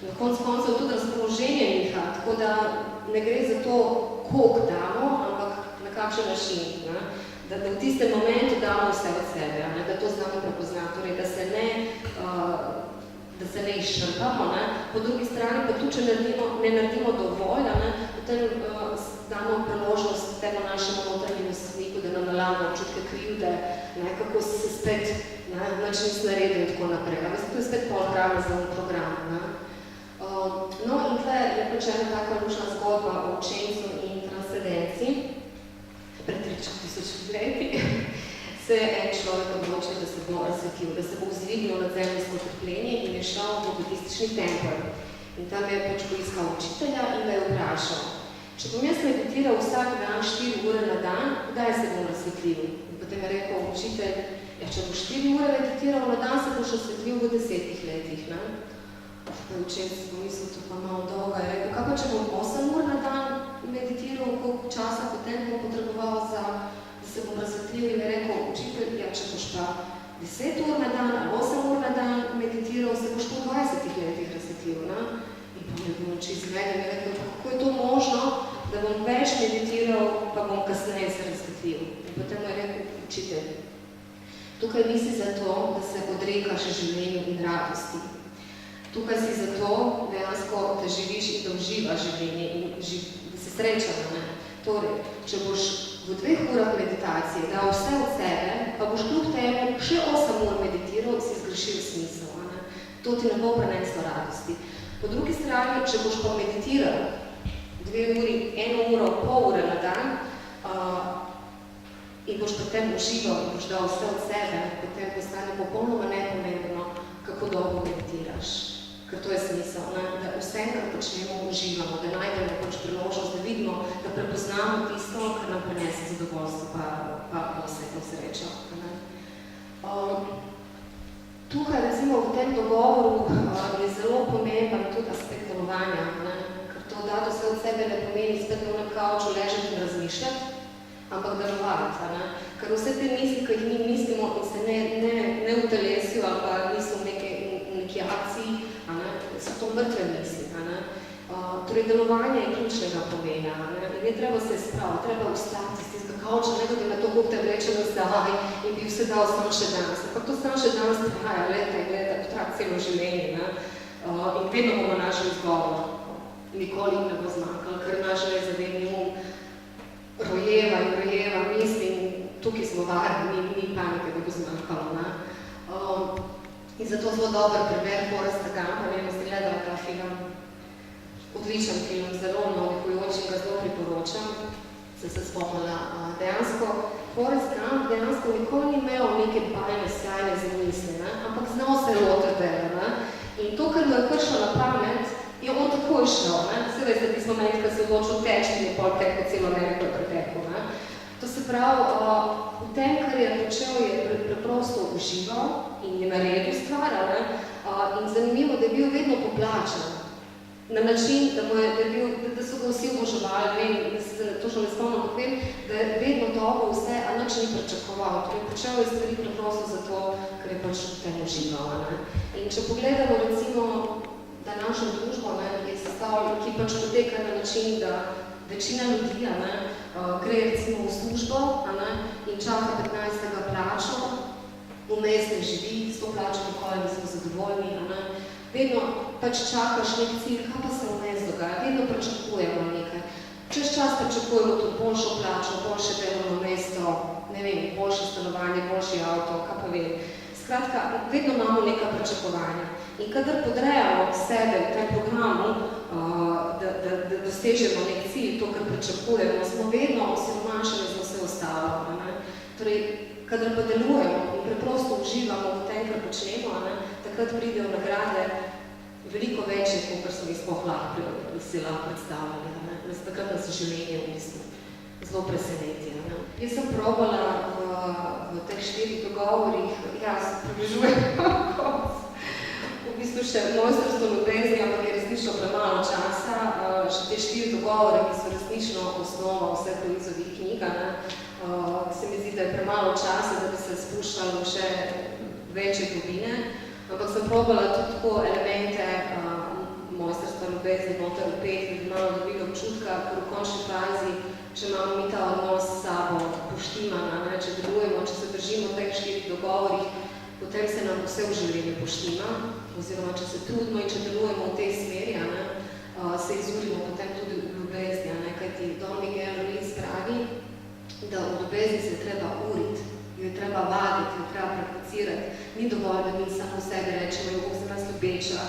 Na koncu koncev tudi razpoloženje niha, tako da ne gre za to, koliko damo, ampak na kakšen način. Da v tistem momentu damo vse od sebe, da to znamo prepoznati, torej, da se ne izčrpamo, po drugi strani pa tudi, če ne naredimo dovolj, potem damo priložnost temu našemu notranjemu sodniku, da nam nalamo občutke krivde, kako se spet nič nisi naredil in tako naprej. To je spet polgrame za program. No in tle je pač ena taka lušna zgodba o učencu in transcendenci. Pred 3000 leti se je en človek odločil, da se bo razsvetil, da se bo vzvignil nad zemljsko trpljenje in je šel v budistični tempelj. In tam je pač poiskal učitelja in ga je vprašal, če bom jaz meditiral vsak dan 4 ure na dan, kdaj se bom razsvetlil? In potem je rekel učitelj, če boš 4 ure meditiral na dan, se boš razsvetlil v 10 letih. Pa učenec si pomislil, to pa malo dolga. Je rekel, kaj pa če bom 8 ur na dan meditiral, koliko časa potem bom potreboval da se bom razsvetlil? In je rekel učitelj, če boš pa 10 ur na dan ali 8 ur na dan meditiral, se boš po 20 letih razsvetlil. In pa mi je bil oči zmeden in je rekel, kako je to možno, da bom več meditiral, pa bom kasneje se razsvetlil. In potem mu je rekel učitelj, tukaj nisi zato, da se odrekaš življenju in radosti. Tukaj si zato, dejansko, da živiš in da uživaš življenje in da se srečaš. Torej, če boš v 2 urah meditacije dal vse od sebe, pa boš kljub temu še 8 ur meditiral, si zgrešil smisel. To ti ne bo preneslo radosti. Po drugi strani, če boš pa meditiral 2 uri, 1 uro, pol ure na dan in boš potem užival in boš dal vse od sebe, potem postane popolnoma nepomembno, kako dolgo meditiraš. Ker to je smisel, da vsem, kar počnemo, uživamo, da najdemo pač priložnost, da vidimo, da prepoznamo tisto, kar nam prinese zadovoljstvo, pa vse srečo. Tukaj, recimo, v tem dogovoru je zelo pomemben tudi aspekt delovanja, ker to dati vse od sebe ne pomeni spet na kavču ležati in razmišljati, ampak delovati. Ker vse te misli, ki jih mi mislimo in se ne v telesju ali pa niso v neki akciji, so to mrtve misli. Torej, delovanje je ključnega pomena, ne? In je treba se spraviti, treba vstati iz tistega kavča, ne glede na to, koliko te vleče nazaj in bi vse dal samo še danes. Ampak to samo še danes traja leta in leta, to traja celo življenje, ne? In vedno bomo našli izgovor. Nikoli jim ne bo zmanjkalo, ker naš nezavedni rojeva in rojeva misli in tukaj smo varni, ni panike, da bo zmanjkalo, ne? In zato zelo dober primer Foresta Gumpa, ne vem, ste gledali ta film, odličen film, zelo navdihujoč in ga zelo priporočam, sem se spomnila. Dejansko, Forest Gump dejansko nikoli ni imel neke bajne, sjajne zamisli, ne? Ampak znal se lotiti dela, ne? In to, kar mu je prišlo na pamet, je on takoj šel, ne? Vse veste, ti smo meni, kad se odločil teči in je pol teko celo Ameriko preteklo, ne? To se pravi, v tem, kar je počel, je preprosto užival in je naredil stvar, ne? In zanimivo, da je bil vedno poplačen. Na način, da so ga vsi oboževali, vem, da se točno ne spomnim, ampak vem, da je vedno dobro vse, a nič ni pričakoval. Torej, počel je stvari preprosto zato, ker je pač v tem užival, ne? In če pogledamo, recimo, današnjo družbo, ne, je sestavljeno, ki pač poteka na način, da večina ljudi, ne, gre recimo v službo, ne, in čaka 15. plačo, vmes ne živi, s to plačo nikoli nismo zadovoljni, ne. Vedno pač čakaš nek cilj, kaj pa se vmes dogaja, vedno pričakujemo nekaj. Čez čas pričakujemo tudi boljšo plačo, boljše delovno mesto, ne vem, boljše stanovanje, boljši avto, kaj pa vem. Skratka, vedno imamo neka pričakovanja. In kadar podrejamo sebe v tem programu, da dosežemo nek cilj, to, kar pričakujemo, smo vedno osiromašeni za vse ostalo. Torej, kadar pa delujemo in preprosto uživamo v tem, kar počnemo, takrat pridejo nagrade veliko večje, kot smo jih sploh lahko predstavljali. Takrat nas življenje v bistvu zelo preseneti. Jaz sem probala v teh 4 dogovorih, se približujem v bistvu še mojstrstvo ljubezni, ampak je resnično premalo časa. Še te 4 dogovore, ki so resnično osnova vseh Ruizovih knjig, se mi zdi, da je premalo časa, da bi se spuščalo še večje globine. Ampak sem probala tudi tako elemente mojstrstva ljubezni noter vpeti, da bi malo dobili občutka, ker v končni fazi, če imamo mi ta odnos s sabo poštimana, če delujemo, če se držimo v teh 4 dogovorih, potem se nam vse v življenju poštima, oziroma če se trudimo in če delujemo v tej smeri, se izurimo potem tudi v ljubezni, kajti Don Miguel Ruiz pravi, da v ljubezni se je treba uriti, jo je treba vaditi, jo je treba prakticirati. Ni dovolj, da mi samo v sebi rečemo, jo Bog za nas ljubeča,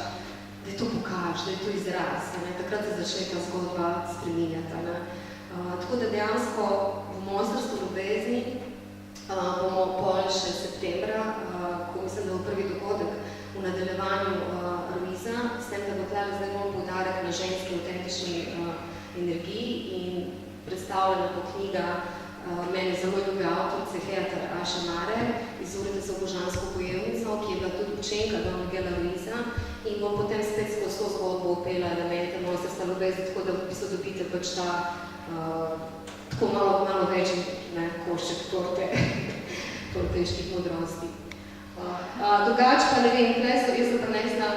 da je to pokaž, da je to izraz, takrat se začne ta zgodba spreminjati. Tako da dejansko v mojstrstvu ljubezni bomo pol še septembra, ko mislim, da bo prvi dogodek v nadaljevanju Ruiza, s tem, da bo tlele zdaj bolj poudarek na ženski avtentični energiji in predstavljena bo knjiga mene zelo ljube avtorice Heather Ashe-Mare, Izurite se v božansko bojevnico, ki je bila tudi učenka Don Miguela Ruiza in bom potem spet skozi to zgodbo upela elemente mojstrstva ljubezni, tako da v bistvu dobite pač ta tako malo večji košček torteških modrosti. Drugače pa ne vem, jaz sem prinesla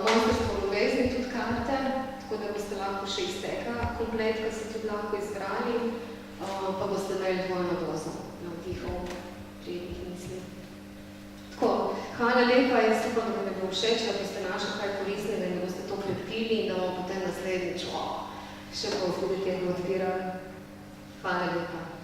mojstrstvo ljubezni tudi karte, tako da boste lahko še izteka komplet, ki ste tudi lahko izbrali, pa boste imeli dvojno dozo navdihov, prijetnih misli. Tako, hvala lepa, jaz upam, da mi bo všeč, da boste našli kaj koristnega in da boste to krepili in da bomo potem naslednjič še bolj tudi tega odvirali. Hvala lepa.